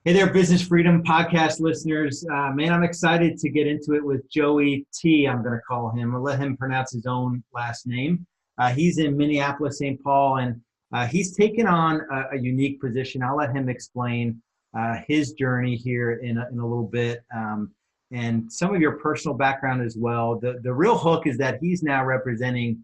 Hey there, Business Freedom Podcast listeners. Man, I'm excited to get into it with Joey T. I'm going to call him. I'll let him pronounce his own last name. He's in Minneapolis, St. Paul, and he's taken on a unique position. I'll let him explain his journey here in a little bit, and some of your personal background as well. The real hook is that he's now representing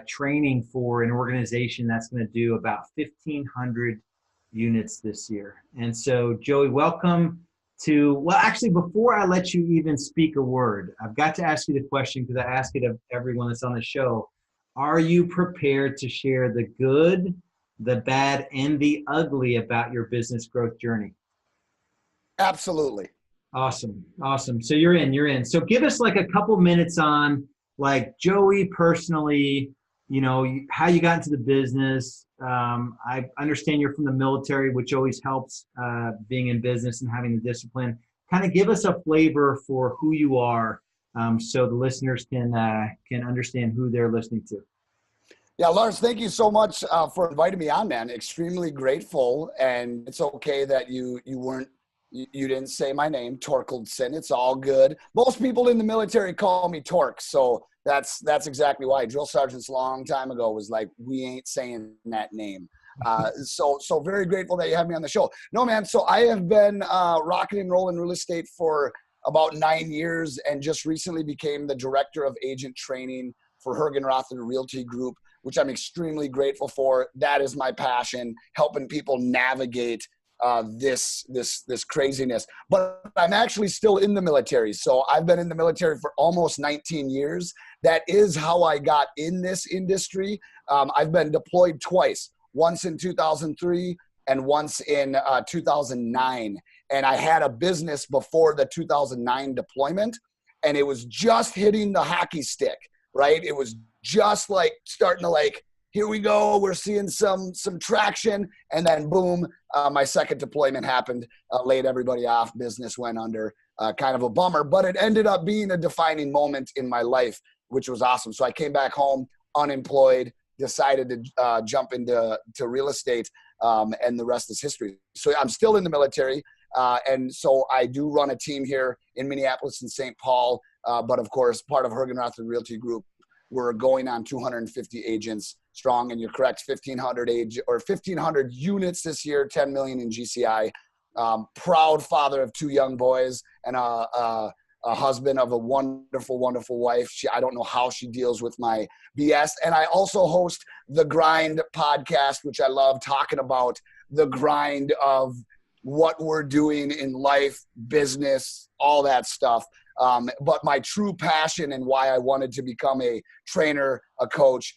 training for an organization that's going to do about 1,500 units this year. And so, Joey, welcome to, well, actually, before I let you even speak a word, I've got to ask you the question because I ask it of everyone that's on the show. Are you prepared to share the good, the bad, and the ugly about your business growth journey? Absolutely. Awesome. Awesome. So you're in. So give us like a couple minutes on like Joey personally, how you got into the business. I understand you're from the military, which always helps being in business and having the discipline. Kind of give us a flavor for who you are, so the listeners can understand who they're listening to. Yeah, Lars, thank you so much for inviting me on, man. Extremely grateful, and it's okay that you didn't say my name, Torkildson. It's all good. Most people in the military call me Tork, so that's exactly why. Drill sergeants a long time ago was like, we ain't saying that name. So very grateful that you have me on the show. No, man, so I have been rocking and rolling real estate for about 9 years and just recently became the director of agent training for Hergenroth Realty Group, which I'm extremely grateful for. That is my passion, helping people navigate this craziness. But I'm actually still in the military. So I've been in the military for almost 19 years. That is how I got in this industry. I've been deployed twice, once in 2003 and once in 2009. And I had a business before the 2009 deployment, and it was just hitting the hockey stick, right? It was just like starting to like, here we go, we're seeing some traction, and then boom, my second deployment happened, laid everybody off, business went under, kind of a bummer, but it ended up being a defining moment in my life, which was awesome. So I came back home, unemployed, decided to jump into real estate, and the rest is history. So I'm still in the military, and so I do run a team here in Minneapolis and St. Paul, but of course, part of Hergenroth Realty Group. We're going on 250 agents strong, and you're correct, 1,500 units this year, 10 million in GCI. Proud father of 2 young boys and a husband of a wonderful, wonderful wife. I don't know how she deals with my BS. And I also host the Grind podcast, which I love, talking about the grind of what we're doing in life, business, all that stuff. But my true passion and why I wanted to become a trainer, a coach,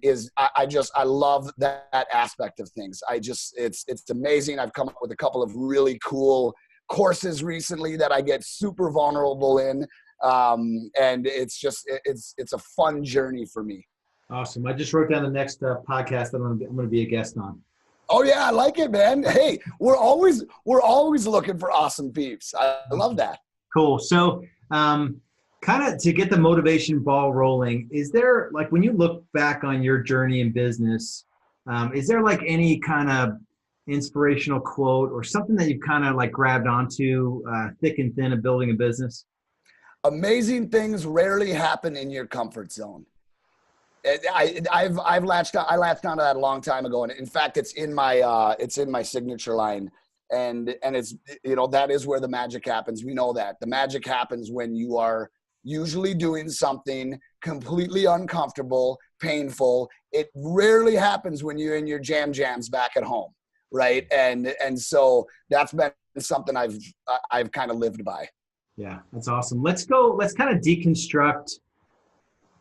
is I love that aspect of things. It's amazing. I've come up with a couple of really cool courses recently that I get super vulnerable in. And it's a fun journey for me. Awesome. I just wrote down the next podcast that I'm going to be a guest on. Oh yeah, I like it, man. Hey, we're always looking for awesome peeps. I love that. Cool. So, kind of to get the motivation ball rolling, is there, like, when you look back on your journey in business, is there like any kind of inspirational quote or something that you've kind of like grabbed onto, thick and thin of building a business? Amazing things rarely happen in your comfort zone. I latched onto that a long time ago, and in fact, it's in my signature line. And it's, that is where the magic happens. We know that the magic happens when you are usually doing something completely uncomfortable, painful. It rarely happens when you're in your jams back at home, right? And so that's been something I've kind of lived by. Yeah, that's awesome. Let's kind of deconstruct.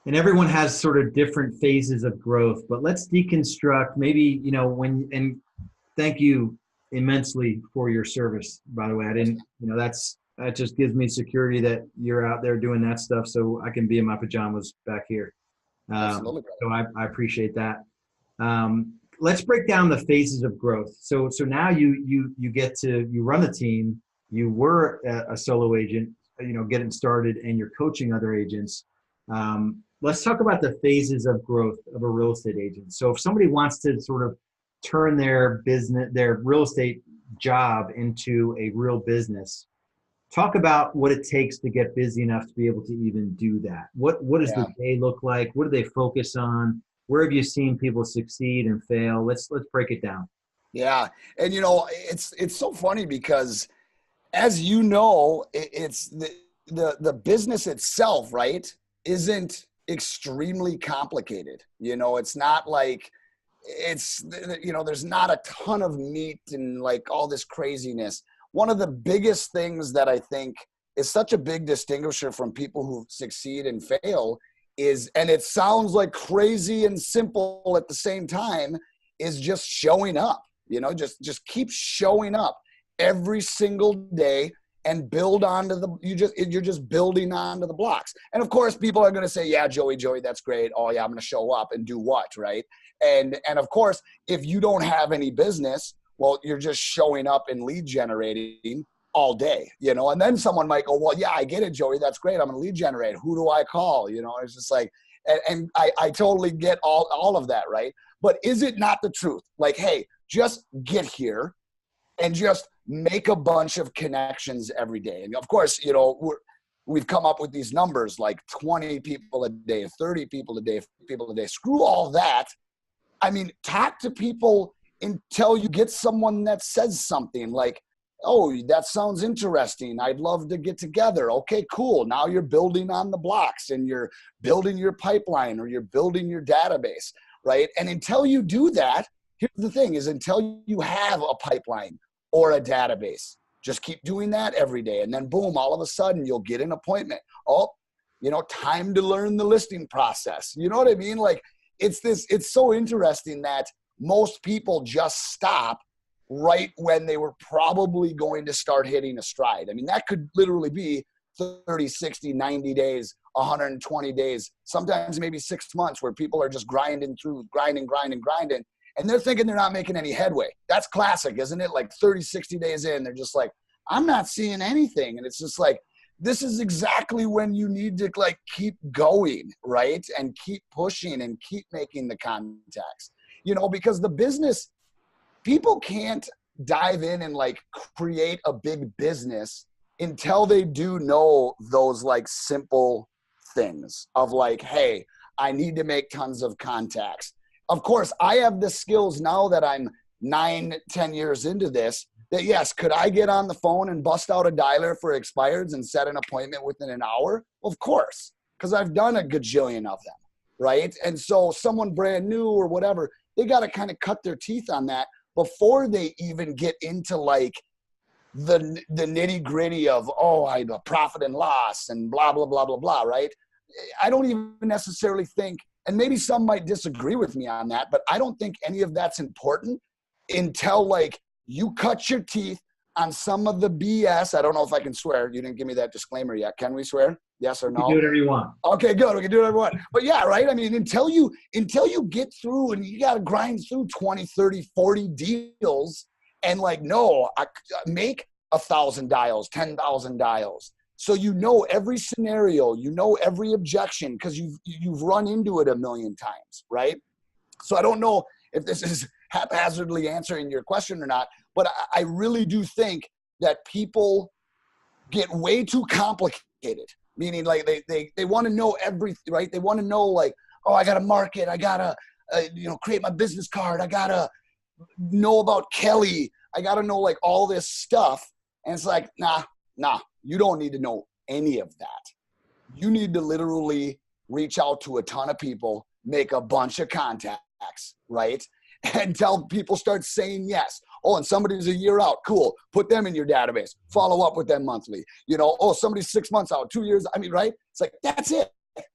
And everyone has sort of different phases of growth, but let's deconstruct maybe, and thank you immensely for your service, by the way. That just gives me security that you're out there doing that stuff, so I can be in my pajamas back here. Absolutely. So I appreciate that. Let's break down the phases of growth. So now you run a team. You were a solo agent, getting started, and you're coaching other agents. Let's talk about the phases of growth of a real estate agent. So if somebody wants to sort of turn their business, their real estate job into a real business. Talk about what it takes to get busy enough to be able to even do that. What does the day look like? What do they focus on? Where have you seen people succeed and fail? Let's break it down. Yeah. And it's so funny because, as you know, it's the business itself, right, isn't extremely complicated. It's not like there's not a ton of meat and like all this craziness. One of the biggest things that I think is such a big distinguisher from people who succeed and fail is, and it sounds like crazy and simple at the same time, is just showing up. Just keep showing up every single day and build onto you're just building onto the blocks. And of course, people are going to say, yeah, Joey, that's great. Oh yeah, I'm going to show up and do what, right? And of course, if you don't have any business, well, you're just showing up and lead generating all day, and then someone might go, well, yeah, I get it, Joey, that's great. I'm going to lead generate. Who do I call? It's just like, and I totally get all of that, right? But is it not the truth? Like, hey, just get here and just make a bunch of connections every day. And of course, we've come up with these numbers like 20 people a day, 30 people a day, 50 people a day. Screw all that. I mean, talk to people until you get someone that says something like, oh, that sounds interesting. I'd love to get together. Okay, cool. Now you're building on the blocks and you're building your pipeline or you're building your database, right? And until you do that, here's the thing is until you have a pipeline or a database, just keep doing that every day. And then boom, all of a sudden you'll get an appointment. Oh, time to learn the listing process. You know what I mean? Like it's so interesting that most people just stop right when they were probably going to start hitting a stride. I mean, that could literally be 30, 60, 90 days, 120 days, sometimes maybe 6 months where people are just grinding, and they're thinking they're not making any headway. That's classic, isn't it? Like 30, 60 days in, they're just like, I'm not seeing anything. And it's just like, this is exactly when you need to like keep going, right? And keep pushing and keep making the contacts, because the business, people can't dive in and like create a big business until they do know those like simple things of like, hey, I need to make tons of contacts. Of course, I have the skills now that I'm 9-10 years into this, that yes, could I get on the phone and bust out a dialer for expireds and set an appointment within an hour? Of course, because I've done a gajillion of them, right? And so someone brand new or whatever, they got to kind of cut their teeth on that before they even get into like the nitty gritty of, oh, I have a profit and loss and blah, blah, blah, blah, blah, right? I don't even necessarily think, and maybe some might disagree with me on that, but I don't think any of that's important until like you cut your teeth on some of the BS. I don't know if I can swear. You didn't give me that disclaimer yet. Can we swear? Yes or no? You do whatever you want. Okay, good. We can do whatever we want. But yeah, right? I mean, until you get through and you got to grind through 20, 30, 40 deals and like, no, I make 1,000 dials, 10,000 dials. So you know every scenario, you know every objection because you've run into it a million times, right? So I don't know if this is haphazardly answering your question or not, but I really do think that people get way too complicated, meaning like they want to know everything, right? They want to know like, oh, I got to market, I got to create my business card, I got to know about Kelly, I got to know like all this stuff. And it's like, nah, you don't need to know any of that. You need to literally reach out to a ton of people, make a bunch of contacts, right? Until people start saying yes. Oh, and somebody's a year out. Cool. Put them in your database. Follow up with them monthly. Oh, somebody's 6 months out, 2 years. I mean, right? It's like, that's it.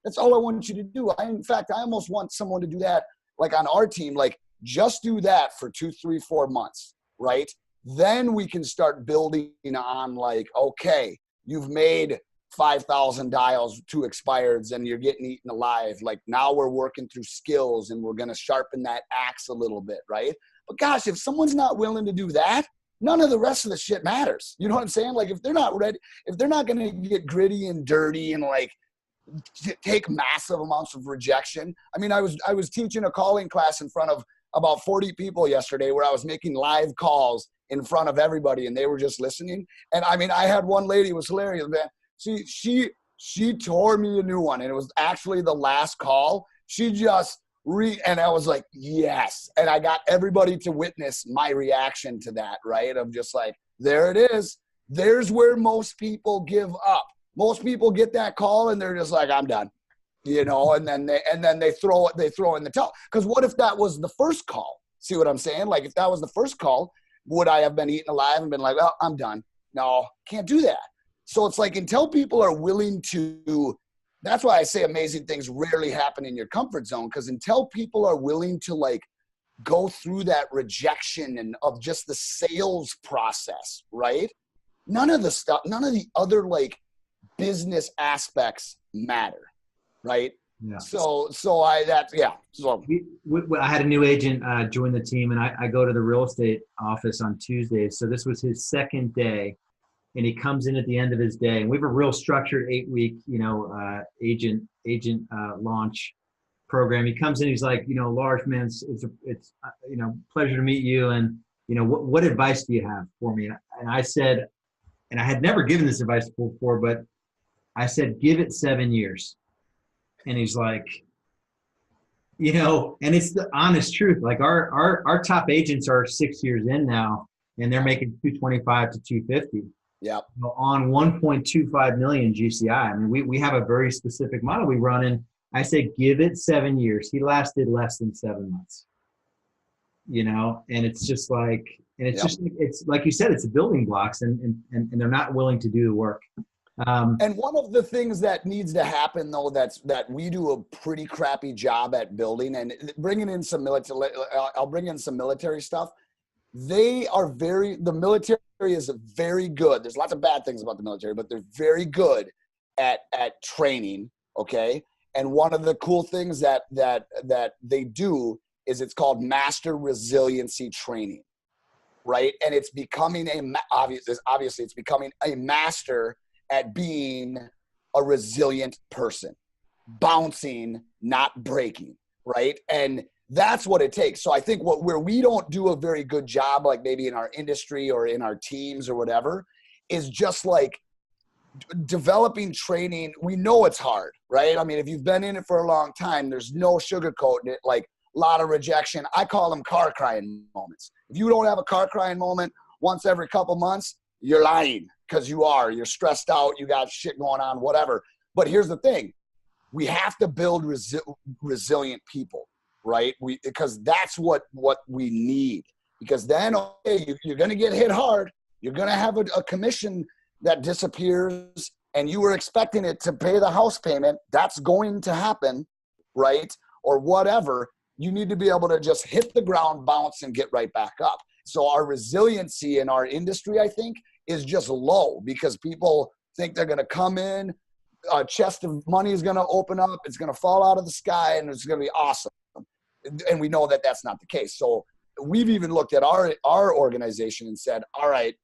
That's all I want you to do. In fact, I almost want someone to do that, like on our team, like just do that for 2, 3, 4 months, right? Then we can start building on like, okay, you've made 5,000 dials to expireds and you're getting eaten alive. Like now we're working through skills and we're going to sharpen that axe a little bit, right? But gosh, if someone's not willing to do that, none of the rest of the shit matters. You know what I'm saying? Like if they're not ready, if they're not going to get gritty and dirty and like take massive amounts of rejection. I mean, I was teaching a calling class in front of about 40 people yesterday where I was making live calls in front of everybody and they were just listening. And I mean, I had one lady, it was hilarious, man. She tore me a new one, and it was actually the last call. She just and I was like, yes. And I got everybody to witness my reaction to that, right? Of just like, there it is. There's where most people give up. Most people get that call and they're just like, I'm done, you know, and then they throw in the towel. Because what if that was the first call? See what I'm saying? Like, if that was the first call, would I have been eaten alive and been like, well, I'm done? No, can't do that. So it's like, until people are willing to, that's why I say amazing things rarely happen in your comfort zone. Because until people are willing to like go through that rejection and of just the sales process, right? None of the other like business aspects matter, right? Yeah. So I had a new agent join the team, and I go to the real estate office on Tuesdays. So this was his second day, and he comes in at the end of his day, and we have a real structured 8-week, agent launch program. He comes in, he's like, Lars, man, it's pleasure to meet you, and what advice do you have for me? And I said, and I had never given this advice before, but I said, give it 7 years. And he's like, and it's the honest truth. Like our top agents are 6 years in now, and they're making 225 to 250. Yeah. On 1.25 million GCI. I mean, we have a very specific model we run, and I say, give it 7 years. He lasted less than 7 months. And it's just like, and it's just, it's like you said, it's the building blocks, and they're not willing to do the work. And one of the things that needs to happen, though, that we do a pretty crappy job at building, and bringing in some military, I'll bring in some military stuff. The military is very good. There's lots of bad things about the military, but they're very good at training. Okay. And one of the cool things that they do is it's called master resiliency training, right? And it's becoming obviously it's becoming a master at being a resilient person, bouncing, not breaking, right? And that's what it takes. So I think where we don't do a very good job, like maybe in our industry or in our teams or whatever, is just like developing training. We know it's hard, right? I mean, if you've been in it for a long time, there's no sugarcoating it. Like, a lot of rejection. I call them car crying moments. If you don't have a car crying moment once every couple months, you're lying, because you're stressed out, you got shit going on, whatever. But here's the thing. We have to build resilient people, right? Because that's what we need. Because then, okay, you're going to get hit hard. You're going to have a commission that disappears, and you were expecting it to pay the house payment. That's going to happen, right? Or whatever. You need to be able to just hit the ground, bounce, and get right back up. So our resiliency in our industry, I think, is just low, because people think they're going to come in, a chest of money is going to open up, it's going to fall out of the sky, and it's going to be awesome. And we know that that's not the case. So we've even looked at our organization and said, all right,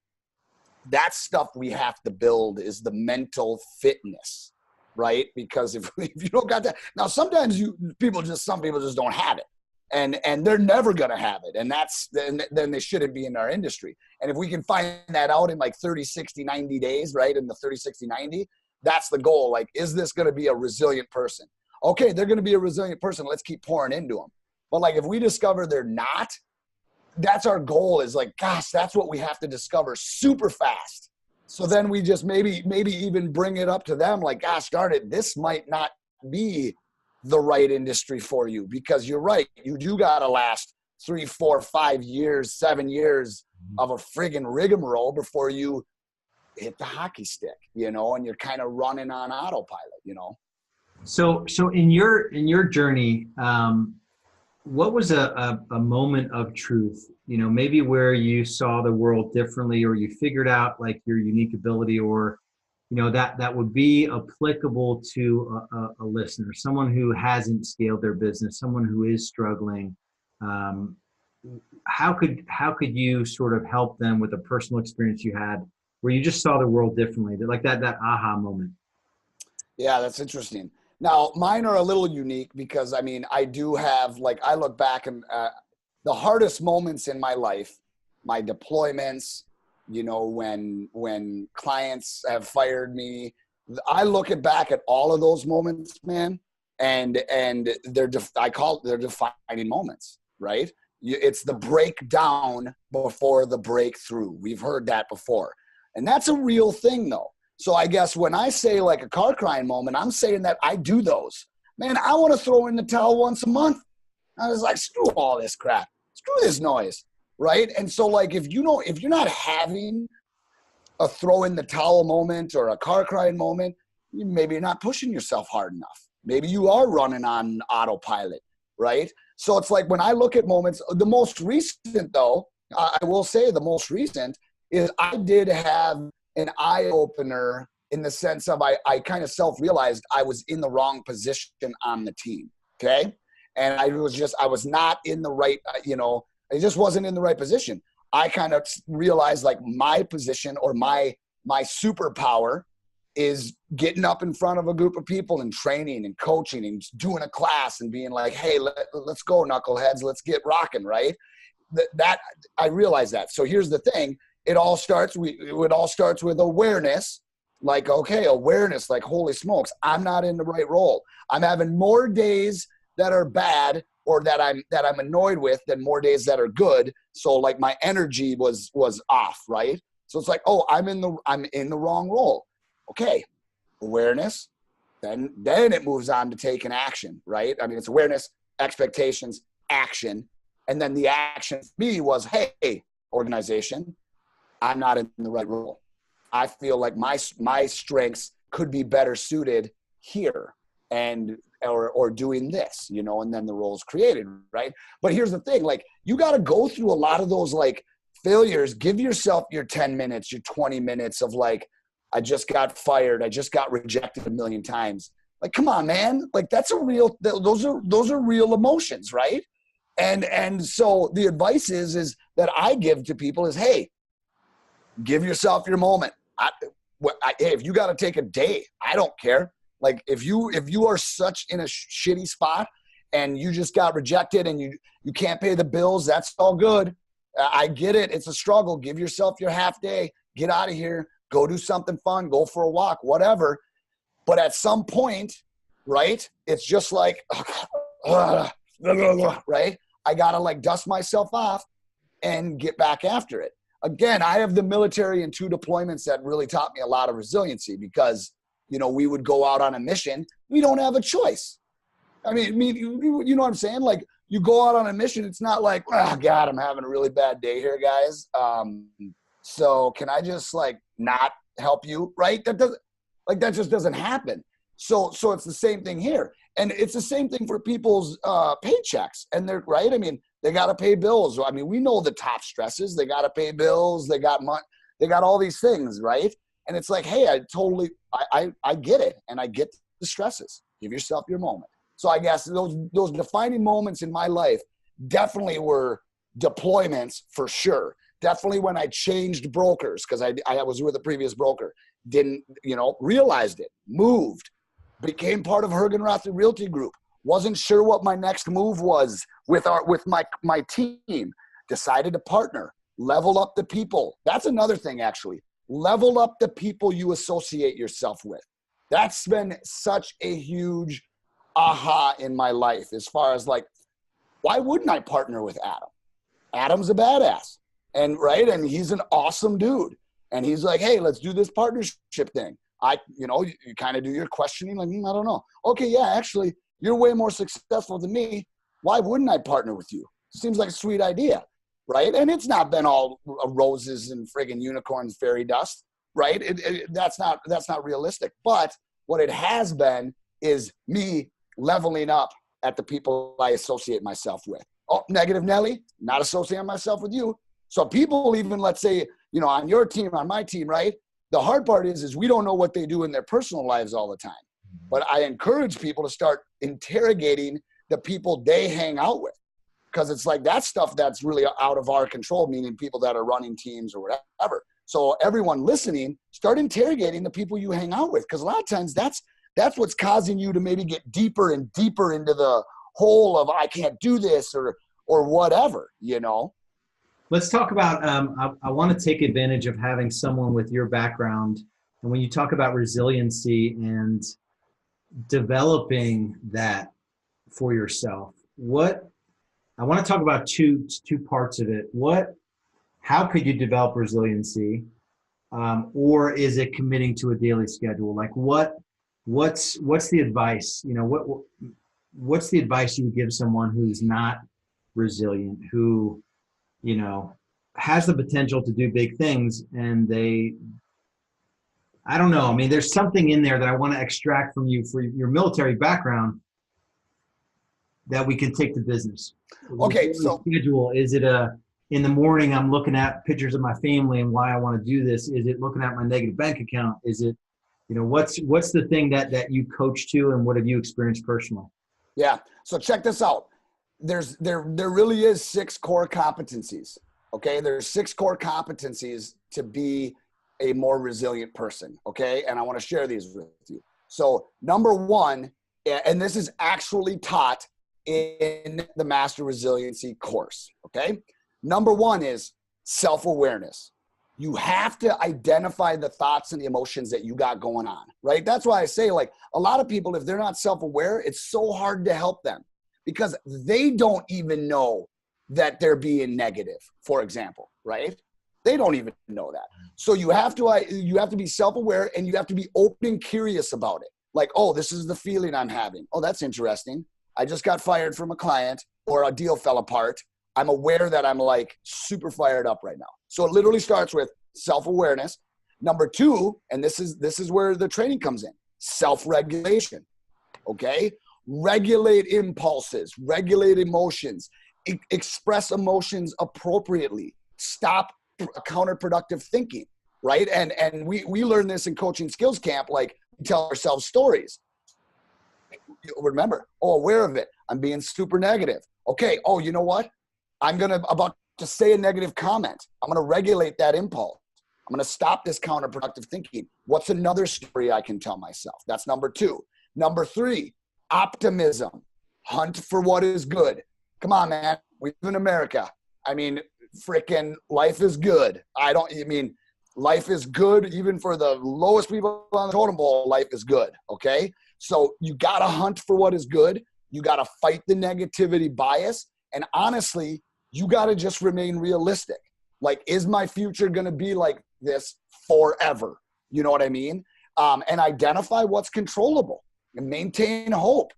that stuff we have to build is the mental fitness, right? Because if you don't got that, now sometimes some people just don't have it, and they're never going to have it. And then they shouldn't be in our industry. And if we can find that out in like 30, 60, 90 days, right? In the 30, 60, 90, that's the goal. Like, is this going to be a resilient person? Okay, they're going to be a resilient person. Let's keep pouring into them. But like, if we discover they're not, that's our goal, is like, gosh, that's what we have to discover super fast. So then we just maybe even bring it up to them, like, gosh darn it, this might not be the right industry for you, because you're right. You do got to last 3, 4, 5 years, 7 years of a friggin' rigmarole before you hit the hockey stick, and you're kind of running on autopilot, So in your journey, what was a moment of truth, maybe where you saw the world differently, or you figured out like your unique ability, or, that would be applicable to a listener, someone who hasn't scaled their business, someone who is struggling? How could you sort of help them with a personal experience you had where you just saw the world differently, like that aha moment? Yeah, that's interesting. Now, mine are a little unique because, I mean, I do have, like, I look back and the hardest moments in my life, my deployments, you know, when clients have fired me, I look back at all of those moments, man, and they're they're defining moments, right? It's the breakdown before the breakthrough. We've heard that before. And that's a real thing, though. So I guess when I say like a car crying moment, I'm saying that I do those. Man, I want to throw in the towel once a month. I was like, screw all this crap. Screw this noise, right? And so like if you're not having a throw in the towel moment or a car crying moment, maybe you're not pushing yourself hard enough. Maybe you are running on autopilot, right? So it's like when I look at moments, the most recent though, I will say the most recent is I did have an eye opener in the sense of I kind of self-realized I was in the wrong position on the team, okay? And I was not in the right, I just wasn't in the right position. I kind of realized like my position or my superpower is getting up in front of a group of people and training and coaching and doing a class and being like, hey, let's go knuckleheads, let's get rocking, right? That I realized that. So here's the thing. It all starts with awareness. Like, okay, awareness, like, holy smokes, I'm not in the right role. I'm having more days that are bad or that I'm annoyed with than more days that are good. So like my energy was off, right? So it's like, oh, I'm in the wrong role. Okay, awareness, then it moves on to taking action, right? I mean, it's awareness, expectations, action. And then the action for me was, hey, organization, I'm not in the right role. I feel like my strengths could be better suited here and or doing this, and then the role's created, right? But here's the thing, like you got to go through a lot of those like failures. Give yourself your 10 minutes, your 20 minutes of like, I just got fired. I just got rejected a million times. Like, come on, man. Like those are real emotions, right? And so the advice is that I give to people is, hey, give yourself your moment. Hey, if you got to take a day, I don't care. Like if you are such in a shitty spot and you just got rejected and you can't pay the bills, that's all good. I get it. It's a struggle. Give yourself your half day. Get out of here. Go do something fun. Go for a walk, whatever. But at some point, right, it's just like, right? I got to like dust myself off and get back after it. Again, I have the military and 2 deployments that really taught me a lot of resiliency because, we would go out on a mission. We don't have a choice. I mean, you know what I'm saying? Like you go out on a mission. It's not like, oh God, I'm having a really bad day here, guys. So can I just like not help you? Right. That just doesn't happen. So it's the same thing here. And it's the same thing for people's paychecks. And they're right. I mean, they got to pay bills. I mean, we know the top stresses. They got to pay bills. They got money. They got all these things, right? And it's like, hey, I get it. And I get the stresses. Give yourself your moment. So I guess those defining moments in my life definitely were deployments for sure. Definitely when I changed brokers because I was with a previous broker. Didn't, realized it, moved, became part of Hergenrother Realty Group. Wasn't sure what my next move was with my team. Decided to partner, level up the people. That's another thing, actually. Level up the people you associate yourself with. That's been such a huge aha in my life as far as like, why wouldn't I partner with Adam? Adam's a badass. And right, and he's an awesome dude. And he's like, hey, let's do this partnership thing. You kind of do your questioning, like, I don't know. Okay, yeah, actually, you're way more successful than me. Why wouldn't I partner with you? Seems like a sweet idea, right? And it's not been all roses and friggin' unicorns, fairy dust, right? That's not realistic. But what it has been is me leveling up at the people I associate myself with. Oh, negative Nelly, not associating myself with you. So people even, let's say, on your team, on my team, right? The hard part is we don't know what they do in their personal lives all the time. But I encourage people to start interrogating the people they hang out with. Because it's like that stuff that's really out of our control, meaning people that are running teams or whatever. So everyone listening, start interrogating the people you hang out with. Because a lot of times that's what's causing you to maybe get deeper and deeper into the hole of I can't do this or or whatever, you know? Let's talk about, I want to take advantage of having someone with your background. And when you talk about resiliency and developing that for yourself, I want to talk about two parts of it. How could you develop resiliency? Or is it committing to a daily schedule? Like what's the advice? You know, what's the advice you would give someone who's not resilient, who, you know, has the potential to do big things and I don't know. I mean, there's something in there that I want to extract from you for your military background that we can take to business. Okay. So schedule, is it in the morning, I'm looking at pictures of my family and why I want to do this? Is it looking at my negative bank account? Is it, you know, what's the thing that you coach to, and what have you experienced personally? Yeah. So check this out. There really is 6 core competencies. Okay. There's 6 core competencies to be a more resilient person. Okay. And I want to share these with you. So number 1, and this is actually taught in the Master Resiliency course. Okay. Number 1 is self-awareness. You have to identify the thoughts and the emotions that you got going on, right? That's why I say, like, a lot of people, if they're not self-aware, it's so hard to help them because they don't even know that they're being negative, for example, right? They don't even know that. So you have to be self-aware, and you have to be open and curious about it. Like, oh, this is the feeling I'm having. Oh, that's interesting. I just got fired from a client, or a deal fell apart. I'm aware that I'm like super fired up right now. So it literally starts with self-awareness. Number 2, and this is where the training comes in, self-regulation. Okay. Regulate impulses, regulate emotions, express emotions appropriately, stop counterproductive thinking. Right. And we learn this in coaching skills camp, like we tell ourselves stories. Remember, aware of it. I'm being super negative. Okay. Oh, you know what? I'm about to say a negative comment. I'm going to regulate that impulse. I'm going to stop this counterproductive thinking. What's another story I can tell myself? That's number 2. Number 3, optimism. Hunt for what is good. Come on, man. We live in America. I mean, freaking life is good. Life is good. Even for the lowest people on the totem pole, life is good. Okay. So you got to hunt for what is good. You got to fight the negativity bias. And honestly, you got to just remain realistic. Like, is my future going to be like this forever? You know what I mean? And identify what's controllable and maintain hope.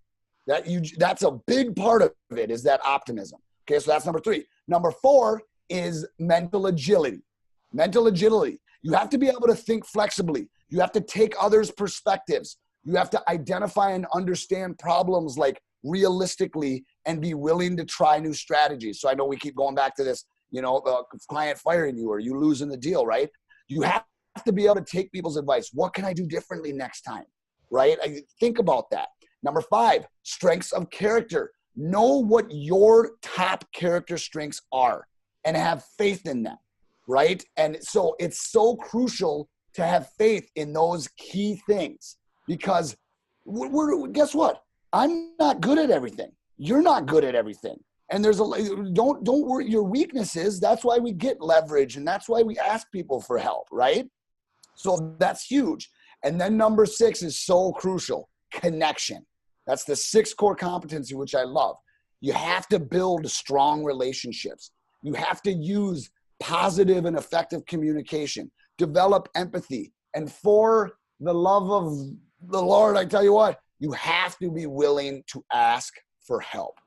That's a big part of it, is that optimism. Okay, so that's number 3. Number 4 is mental agility. Mental agility. You have to be able to think flexibly. You have to take others' perspectives. You have to identify and understand problems like realistically and be willing to try new strategies. So I know we keep going back to this, client firing you or you losing the deal, right? You have to be able to take people's advice. What can I do differently next time, right? Think about that. Number 5, strengths of character. Know what your top character strengths are and have faith in them, right? And so it's so crucial to have faith in those key things because guess what? I'm not good at everything. You're not good at everything. And don't worry your weaknesses. That's why we get leverage. And that's why we ask people for help, right? So that's huge. And then number 6 is so crucial, connection. That's the 6th core competency, which I love. You have to build strong relationships. You have to use positive and effective communication, develop empathy. And for the love of the Lord, I tell you what, you have to be willing to ask for help.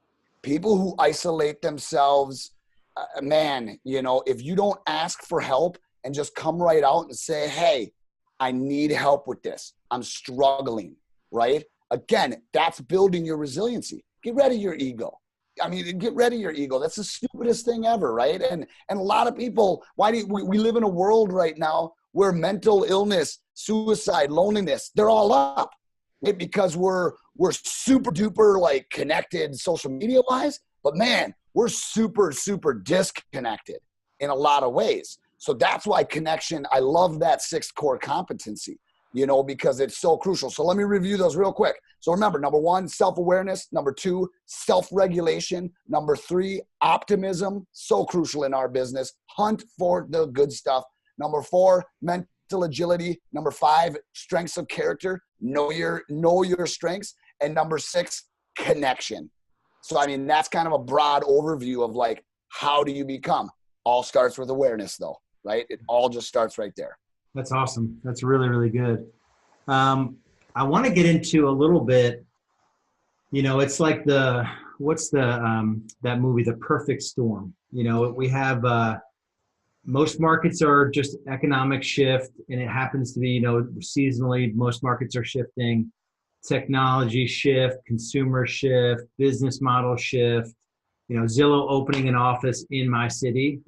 People who isolate themselves, if you don't ask for help and just come right out and say, hey, I need help with this. I'm struggling, right? Again, that's building your resiliency. Get rid of your ego. Get rid of your ego. That's the stupidest thing ever, right? And a lot of people, we live in a world right now where mental illness, suicide, loneliness, they're all up. Right? Because we're super duper like connected social media wise, but man, we're super, super disconnected in a lot of ways. So that's why connection, I love that 6th core competency because it's so crucial. So let me review those real quick. So remember, number 1, self-awareness. Number 2, self-regulation. Number 3, optimism. So crucial in our business. Hunt for the good stuff. Number 4, mental agility. Number 5, strengths of character. Know your strengths. And number 6, connection. So, I mean, that's kind of a broad overview of like, how do you become? All starts with awareness though, right? It all just starts right there. That's awesome. That's really, really good. I want to get into a little bit, it's like that movie, The Perfect Storm. We have, most markets are just economic shift, and it happens to be, seasonally, most markets are shifting. Technology shift, consumer shift, business model shift, Zillow opening an office in my city,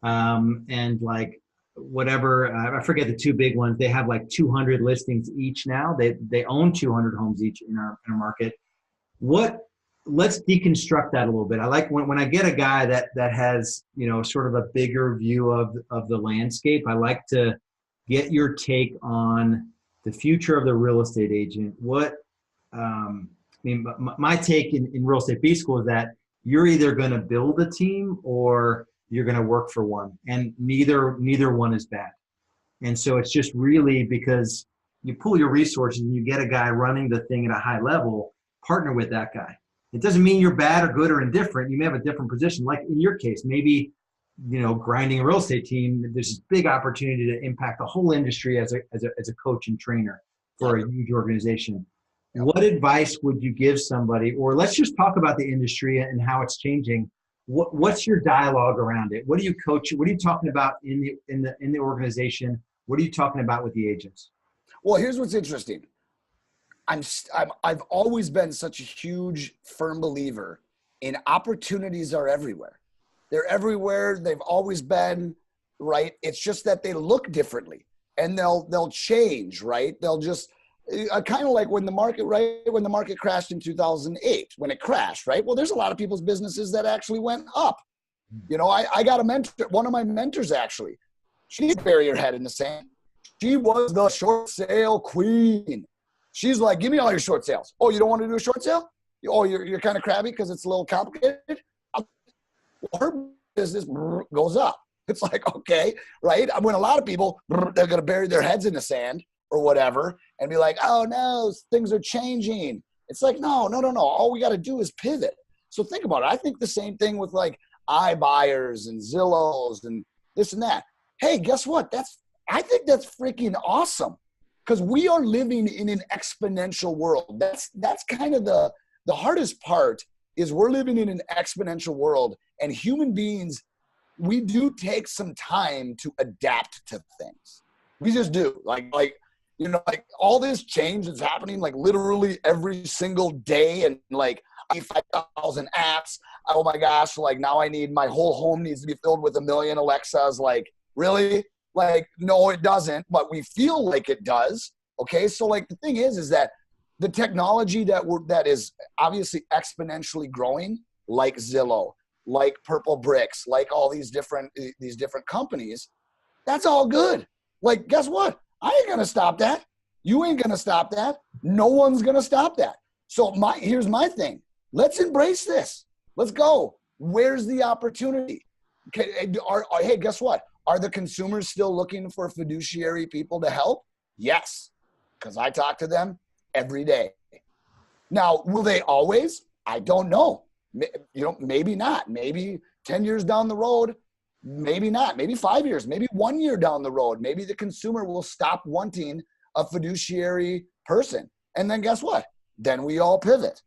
and like whatever, I forget the 2 big ones. They have like 200 listings each now. They own 200 homes each in our market. Let's deconstruct that a little bit. I like when I get a guy that has, sort of a bigger view of the landscape. I like to get your take on the future of the real estate agent. My take in real estate B school is that you're either going to build a team or you're going to work for one, and neither one is bad. And so it's just really because you pull your resources and you get a guy running the thing at a high level, partner with that guy. It doesn't mean you're bad or good or indifferent. You may have a different position. Like in your case, maybe, grinding a real estate team, there's this big opportunity to impact the whole industry as a coach and trainer for a huge organization. What advice would you give somebody, or let's just talk about the industry and how it's changing. What's your dialogue around it? What do you coach? What are you talking about in the organization? What are you talking about with the agents? Well, here's what's interesting. I've always been such a huge, firm believer in opportunities are everywhere. They're everywhere. They've always been, right? It's just that they look differently, and they'll change, right? They'll just kind of like when the market crashed in 2008, when it crashed, right? Well, there's a lot of people's businesses that actually went up. I got a mentor, one of my mentors actually. She buried her head in the sand. She was the short sale queen. She's like, give me all your short sales. Oh, you don't want to do a short sale? Oh, you're kind of crabby because it's a little complicated? Her business goes up. It's like, okay, right? When a lot of people, they're going to bury their heads in the sand or whatever and be like, oh, no, things are changing. It's like, no. All we got to do is pivot. So think about it. I think the same thing with like iBuyers and Zillows and this and that. Hey, guess what? I think that's freaking awesome. Because we are living in an exponential world. That's kind of the hardest part is we're living in an exponential world, and human beings, we do take some time to adapt to things. We just do. Like all this change that's happening like literally every single day, and like 5,000 apps. Oh my gosh, like now my whole home needs to be filled with 1 million Alexas. Like, really? Like, no, it doesn't, but we feel like it does. Okay. So like the thing is that the technology that is obviously exponentially growing, like Zillow, like Purple Bricks, like all these different companies, that's all good. Like, guess what? I ain't going to stop that. You ain't going to stop that. No one's going to stop that. So here's my thing. Let's embrace this. Let's go. Where's the opportunity? Okay, hey, guess what? Are the consumers still looking for fiduciary people to help? Yes, because I talk to them every day. Now, will they always? I don't know. Maybe not. Maybe 10 years down the road, maybe not. Maybe 5 years, maybe 1 year down the road. Maybe the consumer will stop wanting a fiduciary person. And then guess what? Then we all pivot.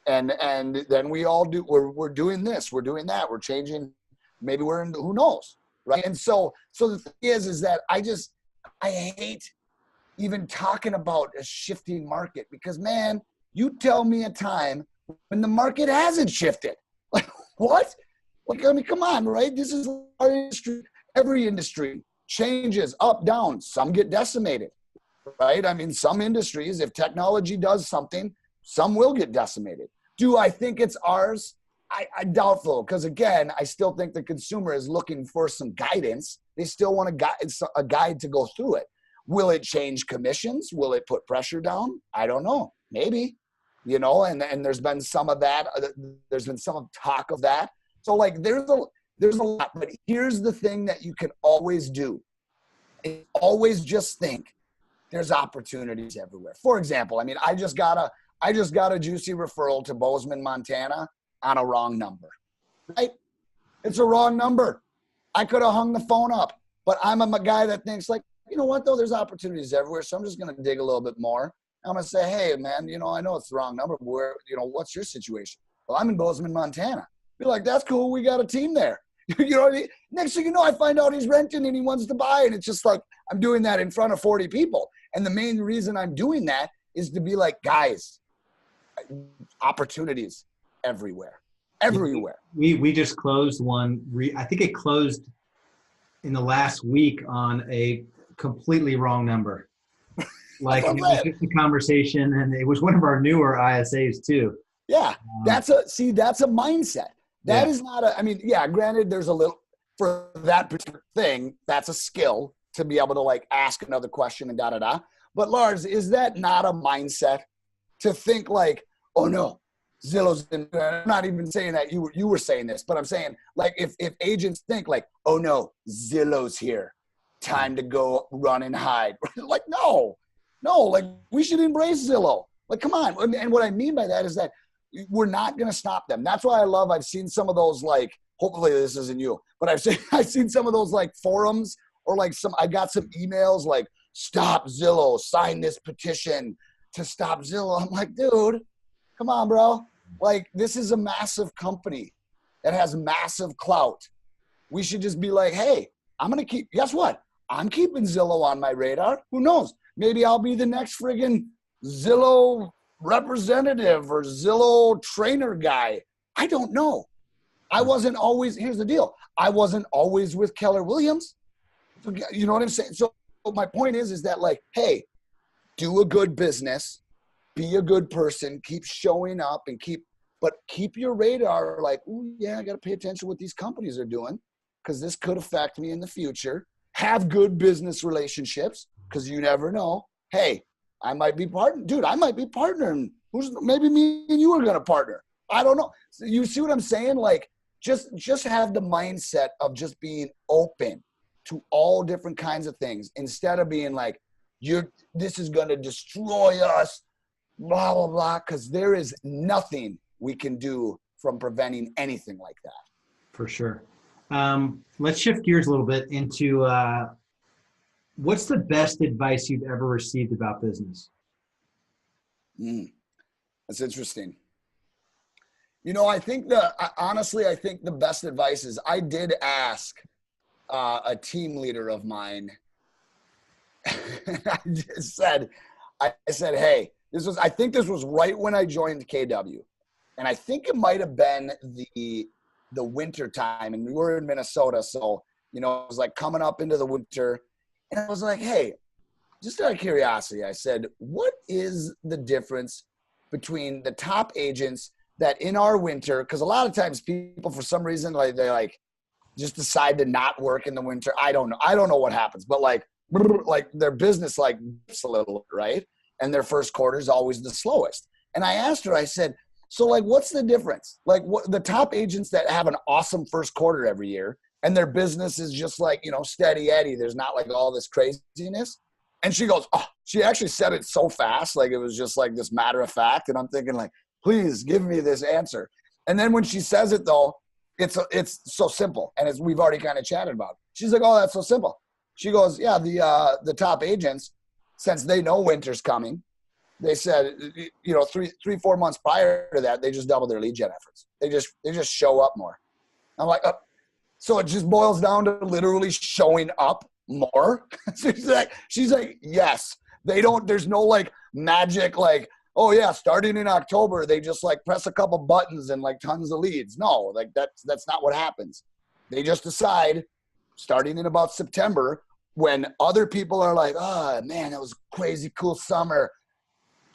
And then we all do, we're doing this, we're doing that, we're changing. Maybe we're in, who knows? Right. And so the thing is that I hate even talking about a shifting market because, man, you tell me a time when the market hasn't shifted. Like, what? Like, I mean, come on, right? This is our industry. Every industry changes up, down. Some get decimated, right? I mean, some industries, if technology does something, some will get decimated. Do I think it's ours? I doubtful, because again, I still think the consumer is looking for some guidance. They still want a guide to go through it. Will it change commissions? Will it put pressure down? I don't know. Maybe, you know, and there's been some of that. There's been some talk of that. So like there's a lot, but here's the thing that you can always do. Always just think there's opportunities everywhere. For example, I mean, I just got a juicy referral to Bozeman, Montana on a wrong number, right? It's a wrong number. I could have hung the phone up, but I'm a guy that thinks like, you know what though, there's opportunities everywhere. So I'm just going to dig a little bit more. I'm going to say, hey man, you know, I know it's the wrong number, but where, you know, what's your situation? Well, I'm in Bozeman, Montana. Be like, that's cool. We got a team there. You know what I mean? Next thing you know, I find out he's renting and he wants to buy. And it's just like, I'm doing that in front of 40 people. And the main reason I'm doing that is to be like, guys, opportunities everywhere. We just closed one. I think it closed in the last week on a completely wrong number. Like it was just a conversation, and it was one of our newer ISAs too. Yeah, that's a mindset. That is not a. I mean, yeah. Granted, there's a little for that particular thing. That's a skill to be able to like ask another question and da da da. But Lars, is that not a mindset to think like, oh no, Zillow's in, I'm not even saying that you were saying this, but I'm saying like if agents think like, oh no, Zillow's here, time to go run and hide. Like no, like we should embrace Zillow. Like come on. And what I mean by that is that we're not going to stop them. That's why I've seen some of those like, hopefully this isn't you, but I've seen some of those like forums or like I got some emails like stop Zillow, sign this petition to stop Zillow. I'm like, dude, come on, bro. Like this is a massive company that has massive clout. We should just be like, hey, guess what? I'm keeping Zillow on my radar. Who knows? Maybe I'll be the next friggin' Zillow representative or Zillow trainer guy. I don't know. Here's the deal. I wasn't always with Keller Williams. You know what I'm saying? So my point is that like, hey, do a good business, be a good person, keep showing up and keep your radar like, oh yeah, I got to pay attention to what these companies are doing because this could affect me in the future. Have good business relationships because you never know. Hey, I might be partnering. Maybe me and you are going to partner. I don't know. So you see what I'm saying? Like just have the mindset of just being open to all different kinds of things instead of being like, this is going to destroy us, blah, blah, blah. Because there is nothing we can do from preventing anything like that. For sure. Let's shift gears a little bit into what's the best advice you've ever received about business? That's interesting. You know, honestly, I think the best advice is I did ask a team leader of mine. I said, hey, I think this was right when I joined KW. And I think it might've been the winter time and we were in Minnesota. So, you know, it was like coming up into the winter and I was like, hey, just out of curiosity, I said, what is the difference between the top agents that in our winter, because a lot of times people, for some reason, like they like just decide to not work in the winter. I don't know what happens, but like their business like dips a little, right? And their first quarter is always the slowest. And I asked her, I said, so like, what's the difference? Like what the top agents that have an awesome first quarter every year and their business is just like, you know, steady Eddie. There's not like all this craziness. And she goes, oh, she actually said it so fast. Like it was just like this matter of fact. And I'm thinking like, please give me this answer. And then when she says it though, it's so simple. And we've already kind of chatted about it. She's like, oh, that's so simple. She goes, yeah, the top agents, since they know winter's coming, they said, you know, 3-4 months prior to that, they just double their lead gen efforts. They just show up more. I'm like, oh. So it just boils down to literally showing up more. she's like, yes, there's no like magic, like, oh yeah, starting in October, they just like press a couple buttons and like tons of leads. No, like that's not what happens. They just decide starting in about September when other people are like, oh man, that was a crazy cool summer.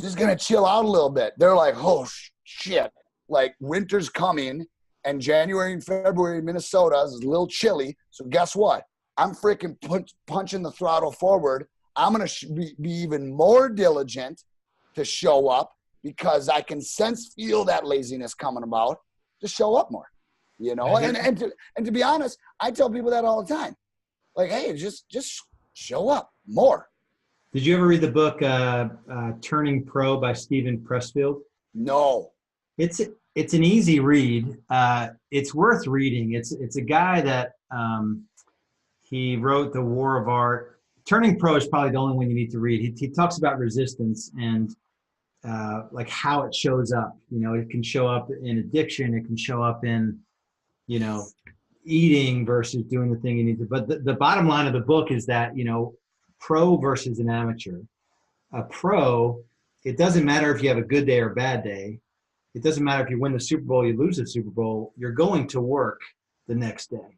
Just going to chill out a little bit. They're like, oh shit, like winter's coming and January and February in Minnesota is a little chilly. So guess what? I'm freaking punching the throttle forward. I'm going to be even more diligent to show up because I can feel that laziness coming about to show up more, you know? And to be honest, I tell people that all the time. Like, hey, just show up more. Did you ever read the book Turning Pro by Stephen Pressfield? No. It's an easy read. It's worth reading. It's a guy that he wrote The War of Art. Turning Pro is probably the only one you need to read. He talks about resistance and like how it shows up. You know, it can show up in addiction. It can show up in, you know, eating versus doing the thing you need to. But the bottom line of the book is that, you know, pro versus an amateur. A pro, it doesn't matter if you have a good day or a bad day. It doesn't matter if you win the Super Bowl, you lose the Super Bowl. You're going to work the next day.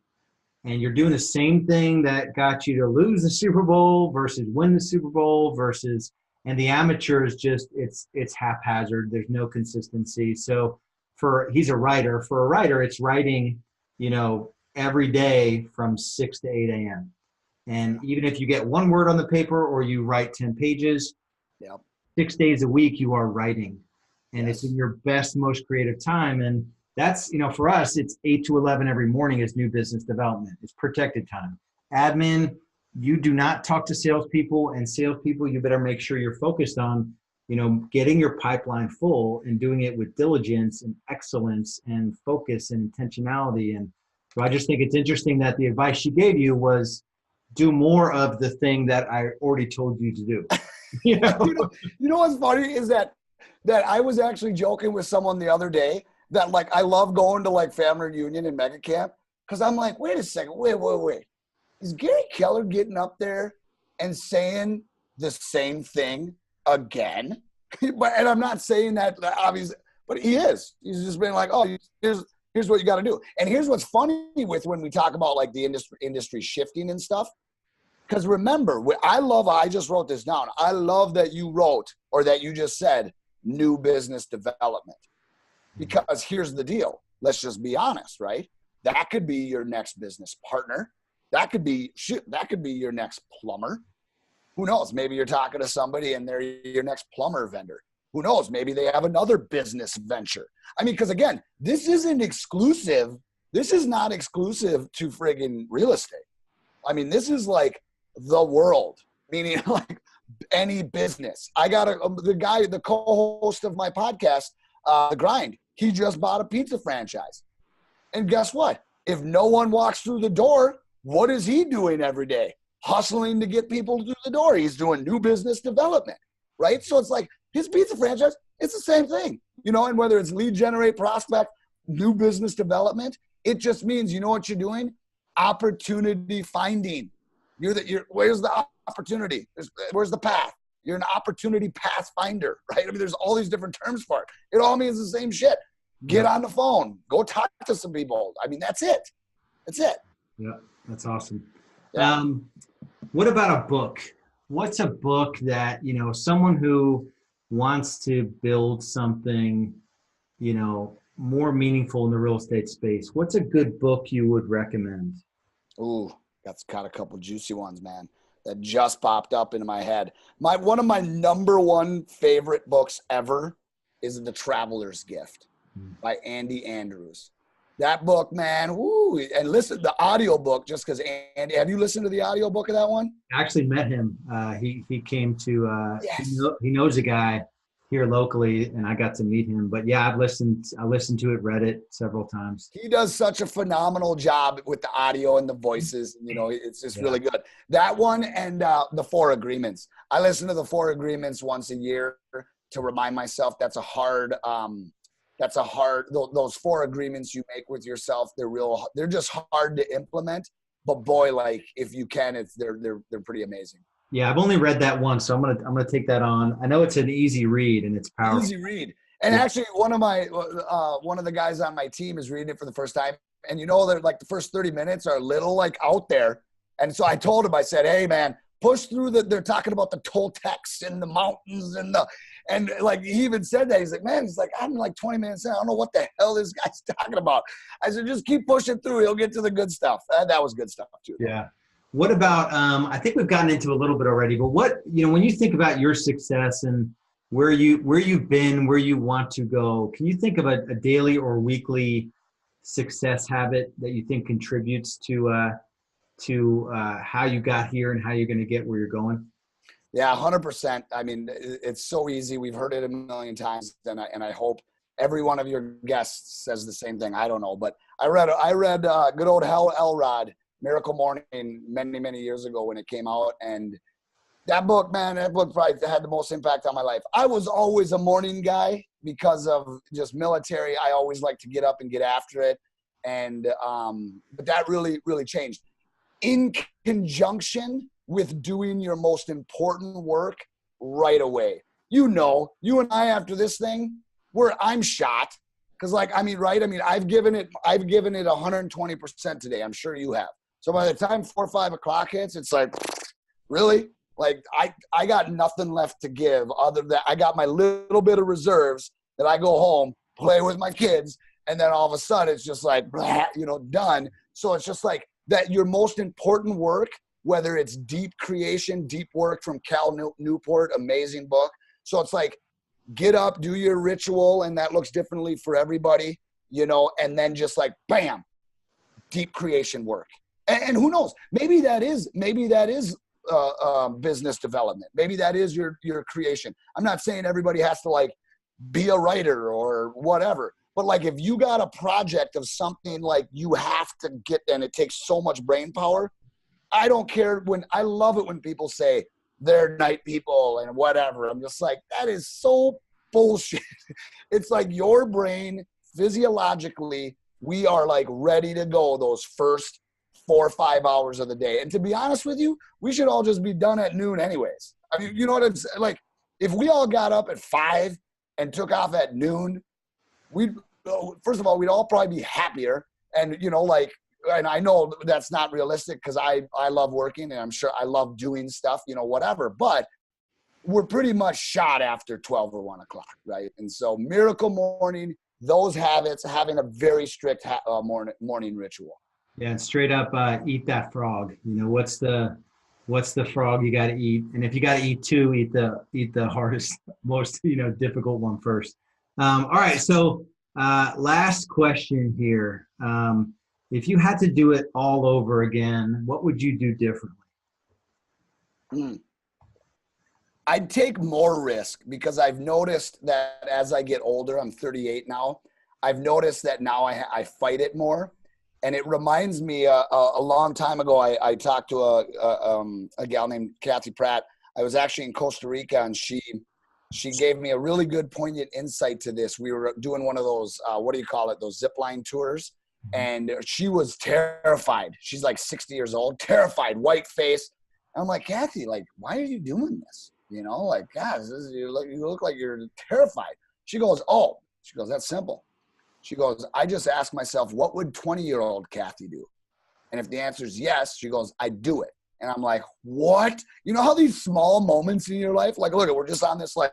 And you're doing the same thing that got you to lose the Super Bowl versus win the Super Bowl versus, and the amateur is just, it's haphazard. There's no consistency. So he's a writer. For a writer, it's writing, you know, every day from 6 to 8 a.m. And even if you get one word on the paper or you write 10 pages, 6 days a week, you are writing. And it's in your best, most creative time. And that's, you know, for us, it's 8 to 11 every morning is new business development. It's protected time. Admin, you do not talk to salespeople, and salespeople, you better make sure you're focused on, you know, getting your pipeline full and doing it with diligence and excellence and focus and intentionality. And so I just think it's interesting that the advice she gave you was do more of the thing that I already told you to do. You know what's funny is that I was actually joking with someone the other day that, like, I love going to, like, family reunion and mega camp because I'm like, wait a second, wait. Is Gary Keller getting up there and saying the same thing again? And I'm not saying that obviously, but he is. He's just been like, oh, here's what you got to do. And here's what's funny with when we talk about, like, the industry shifting and stuff. Because remember, I just wrote this down. I love that you wrote, or that you just said, new business development. Because here's the deal. Let's just be honest, right? That could be your next business partner. That could be your next plumber. Who knows? Maybe you're talking to somebody and they're your next plumber vendor. Who knows? Maybe they have another business venture. I mean, because again, this isn't exclusive. This is not exclusive to friggin' real estate. I mean, this is like the world, meaning like any business. I got the co-host of my podcast, The Grind, he just bought a pizza franchise. And guess what? If no one walks through the door, what is he doing every day? Hustling to get people through the door. He's doing new business development, right? So it's like his pizza franchise, it's the same thing, you know, and whether it's lead generate, prospect, new business development, it just means, you know what you're doing? Opportunity finding. Where's the opportunity? Where's the path? You're an opportunity path finder, right? I mean, there's all these different terms for it. It all means the same shit. Get on the phone. Go talk to some people. I mean, that's it. Yeah, that's awesome. Yeah. What about a book? What's a book that, you know, someone who wants to build something, you know, more meaningful in the real estate space? What's a good book you would recommend? Ooh, that's got a couple juicy ones, man, that just popped up into my head. One of my number one favorite books ever is The Traveler's Gift by Andy Andrews. That book, man, woo, and listen, the audio book, just because Andy, have you listened to the audio book of that one? I actually met him. He came to, yes. he knows a guy here locally, and I got to meet him. But yeah, I listened to it, read it several times. He does such a phenomenal job with the audio and the voices. You know, it's just really good. That one and the 4 Agreements. I listen to the 4 Agreements once a year to remind myself those 4 agreements you make with yourself, they're just hard to implement. But boy, like if you can, they're pretty amazing. Yeah, I've only read that once, so I'm gonna take that on. I know it's an easy read and it's powerful. Easy read. And actually, one of the guys on my team is reading it for the first time, and you know, they're like the first 30 minutes are a little like out there. And so I told him, I said, "Hey, man, push through they're talking about the Toltecs and the mountains and like he even said that. He's like, man, he's like, I'm like 20 minutes in. I don't know what the hell this guy's talking about. I said, just keep pushing through. He'll get to the good stuff. That was good stuff too. Yeah. What about, I think we've gotten into a little bit already, but when you think about your success and where you've been, where you want to go, can you think of a daily or weekly success habit that you think contributes to how you got here and how you're going to get where you're going? Yeah, 100%. I mean, it's so easy. We've heard it a million times, and I hope every one of your guests says the same thing. I don't know, but I read good old Hal Elrod, Miracle Morning, many, many years ago when it came out, and that book, man, that book probably had the most impact on my life. I was always a morning guy because of just military. I always like to get up and get after it, and but that really, really changed in conjunction with doing your most important work right away. You and I, after this thing, I'm shot. Cause I've given it 120% today. I'm sure you have. So by the time 4 or 5 o'clock hits, it's like, really? Like I got nothing left to give other than I got my little bit of reserves that I go home, play with my kids. And then all of a sudden it's just like, done. So it's just like that your most important work, whether it's deep creation, deep work from Cal Newport, amazing book. So it's like, get up, do your ritual, and that looks differently for everybody, and then just like, bam, deep creation work. And who knows, maybe that is business development. Maybe that is your creation. I'm not saying everybody has to like be a writer or whatever, but like if you got a project of something like you have to get, and it takes so much brain power. I don't care I love it when people say they're night people and whatever. I'm just like, that is so bullshit. It's like your brain, physiologically, we are like ready to go those first 4 or 5 hours of the day. And to be honest with you, we should all just be done at noon anyways. I mean, you know what I'm saying? Like, if we all got up at 5 and took off at noon, first of all, we'd all probably be happier. And, and I know that's not realistic because I love working and I'm sure I love doing stuff, whatever, but we're pretty much shot after 12 or 1 o'clock, right? And so Miracle Morning, those habits, having a very strict morning ritual. Yeah, and straight up eat that frog. What's the frog you got to eat? And if you got to eat two, eat the hardest, most difficult one first. All right, so last question here. If you had to do it all over again, what would you do differently? I'd take more risk because I've noticed that as I get older, I'm 38 now. I've noticed that now I fight it more. And it reminds me a long time ago, I talked to a gal named Kathy Pratt. I was actually in Costa Rica, and she gave me a really good poignant insight to this. We were doing one of those, those zip line tours. And she was terrified. She's like 60 years old, terrified, white face. I'm like, Kathy, like, why are you doing this? God, you look like you're terrified. She goes, that's simple. She goes, I just ask myself, what would 20-year-old Kathy do? And if the answer is yes, she goes, I do it. And I'm like, what? You know how these small moments in your life, like, look, we're just on this like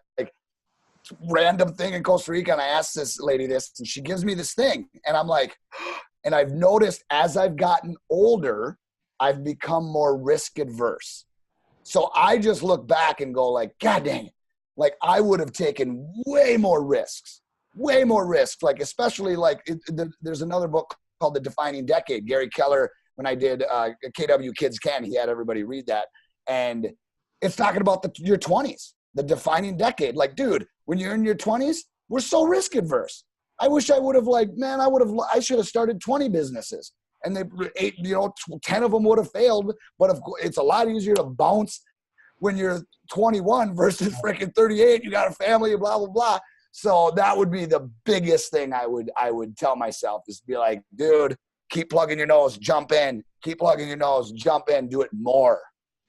random thing in Costa Rica, and I asked this lady this, and she gives me this thing, and I'm like, and I've noticed as I've gotten older, I've become more risk adverse. So I just look back and go like, God dang it. Like I would have taken way more risks, like especially like there's another book called The Defining Decade. Gary Keller, when I did KW Kids Can, he had everybody read that. And it's talking about your 20s, the defining decade. Like, dude, when you're in your 20s, we're so risk adverse. I wish I would have I should have started 20 businesses. And 10 of them would have failed, but of course, it's a lot easier to bounce when you're 21 versus freaking 38. You got a family, blah, blah, blah. So that would be the biggest thing I would tell myself is be like, dude, keep plugging your nose, jump in, keep plugging your nose, jump in, do it more.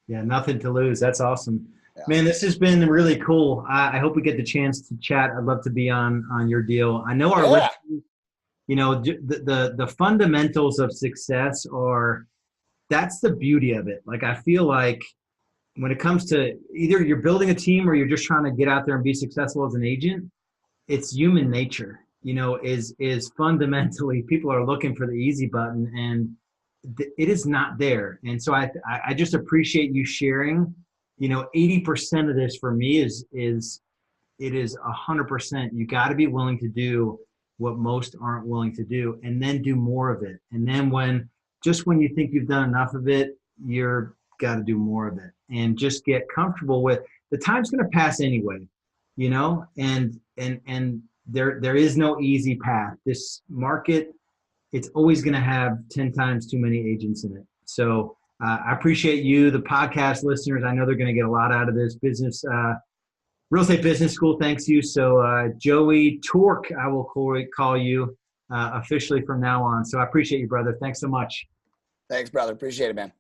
Yeah, nothing to lose. That's awesome. Yeah. Man, this has been really cool. I hope we get the chance to chat. I'd love to be on your deal. I know our listeners, the fundamentals of success that's the beauty of it. Like, I feel like when it comes to either you're building a team or you're just trying to get out there and be successful as an agent, it's human nature, is fundamentally people are looking for the easy button. And it is not there. And so I just appreciate you sharing. 80% of this for me is it is 100%. You got to be willing to do what most aren't willing to do, and then do more of it. And then when you think you've done enough of it, you're got to do more of it, and just get comfortable with the time's going to pass anyway, and there is no easy path. This market, it's always going to have 10 times too many agents in it. So I appreciate you, the podcast listeners. I know they're going to get a lot out of this business. Real Estate Business School thanks you. So Joey Tork, I will call you officially from now on. So I appreciate you, brother. Thanks so much. Thanks, brother. Appreciate it, man.